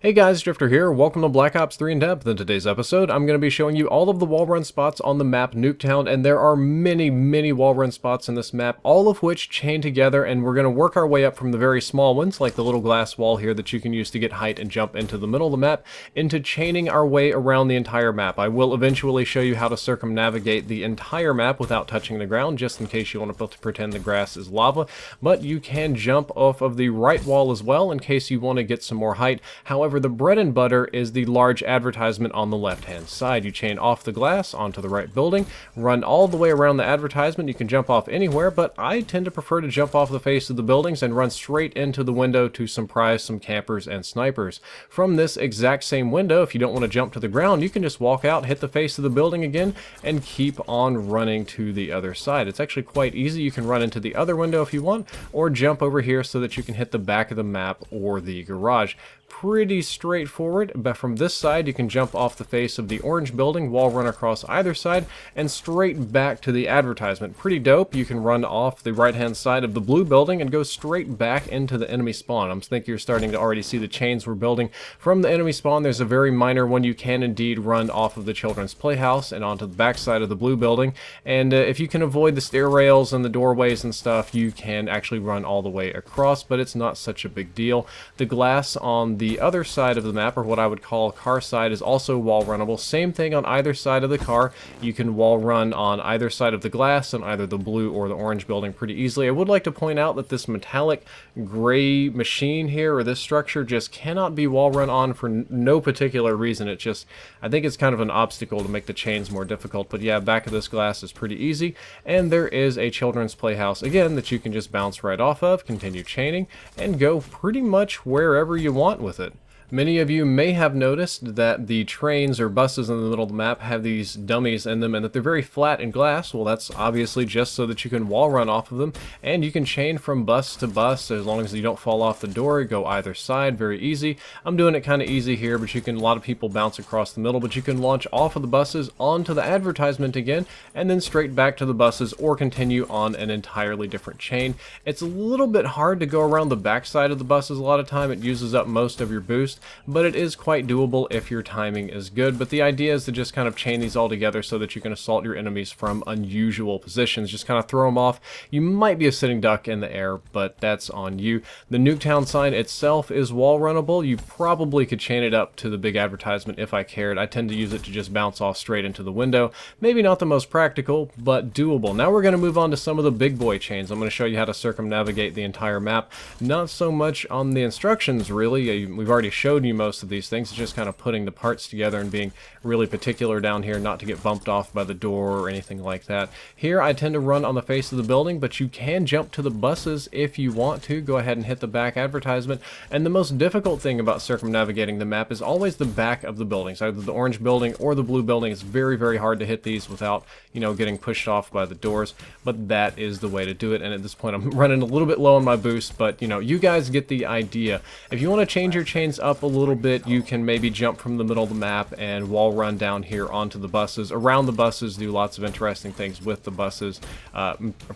Hey guys, Drifter here. Welcome to Black Ops 3 in Depth. In today's episode, I'm going to be showing you all of the wall run spots on the map Nuketown, and there are many wall run spots in this map, all of which chain together, and we're going to work our way up from the very small ones, like the little glass wall here that you can use to get height and jump into the middle of the map, into chaining our way around the entire map. I will eventually show you how to circumnavigate the entire map without touching the ground, just in case you want to pretend the grass is lava, but you can jump off of the right wall as well in case you want to get some more height. However, the bread and butter is the large advertisement on the left-hand side. You chain off the glass onto the right building, run all the way around the advertisement. You can jump off anywhere, but I tend to prefer to jump off the face of the buildings and run straight into the window to surprise some campers and snipers. From this exact same window, if you don't want to jump to the ground, you can just walk out, hit the face of the building again, and keep on running to the other side. It's actually quite easy. You can run into the other window if you want, or jump over here so that you can hit the back of the map or the garage. Pretty straightforward, but from this side you can jump off the face of the orange building, wall run across either side, and straight back to the advertisement. Pretty dope. You can run off the right hand side of the blue building and go straight back into the enemy spawn. I think you're starting to already see the chains we're building from the enemy spawn. There's a very minor one. You can indeed run off of the children's playhouse and onto the back side of the blue building, and if you can avoid the stair rails and the doorways and stuff, you can actually run all the way across, but it's not such a big deal. The glass on the other side of the map, or what I would call car side, is also wall runnable. Same thing on either side of the car. You can wall run on either side of the glass on either the blue or the orange building pretty easily. I would like to point out that this metallic gray machine here, or this structure, just cannot be wall run on for no particular reason. It just, I think it's kind of an obstacle to make the chains more difficult. But yeah, back of this glass is pretty easy, and there is a children's playhouse again that you can just bounce right off of, continue chaining, and go pretty much wherever you want with it. Many of you may have noticed that the trains or buses in the middle of the map have these dummies in them and that they're very flat in glass. Well, that's obviously just so that you can wall run off of them, and you can chain from bus to bus as long as you don't fall off the door. Go either side, very easy. I'm doing it kind of easy here, but you can, a lot of people bounce across the middle, but you can launch off of the buses onto the advertisement again and then straight back to the buses, or continue on an entirely different chain. It's a little bit hard to go around the back side of the buses a lot of time. It uses up most of your boost, but it is quite doable if your timing is good. But the idea is to just kind of chain these all together so that you can assault your enemies from unusual positions. Just kind of throw them off. You might be a sitting duck in the air, but that's on you. The Nuketown sign itself is wall runnable. You probably could chain it up to the big advertisement if I cared. I tend to use it to just bounce off straight into the window. Maybe not the most practical, but doable. Now we're going to move on to some of the big boy chains. I'm going to show you how to circumnavigate the entire map. Not so much on the instructions, really. We've already showed you most of these things. It's just kind of putting the parts together and being really particular down here not to get bumped off by the door or anything like that. Here I tend to run on the face of the building, but you can jump to the buses if you want to. Go ahead and hit the back advertisement. And the most difficult thing about circumnavigating the map is always the back of the buildings, either the orange building or the blue building. It's very hard to hit these without, getting pushed off by the doors, but that is the way to do it. And at this point I'm running a little bit low on my boost, but you guys get the idea. If you want to change your chains up a little bit, you can maybe jump from the middle of the map and wall run down here onto the buses, around the buses, do lots of interesting things with the buses,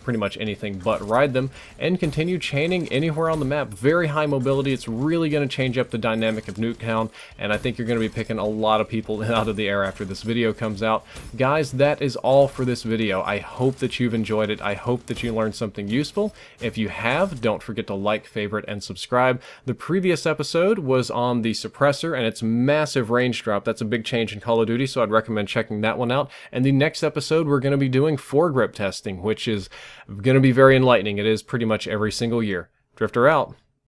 pretty much anything but ride them, and continue chaining anywhere on the map. Very high mobility. It's really going to change up the dynamic of Nuketown, and I think you're going to be picking a lot of people out of the air after this video comes out. Guys, that is all for this video. I hope that you've enjoyed it. I hope that you learned something useful. If you have, don't forget to like, favorite, and subscribe. The previous episode was on the suppressor and its massive range drop. That's a big change in Call of Duty, so I'd recommend checking that one out. And the next episode, we're going to be doing foregrip testing, which is going to be very enlightening. It is pretty much every single year. Drifter out.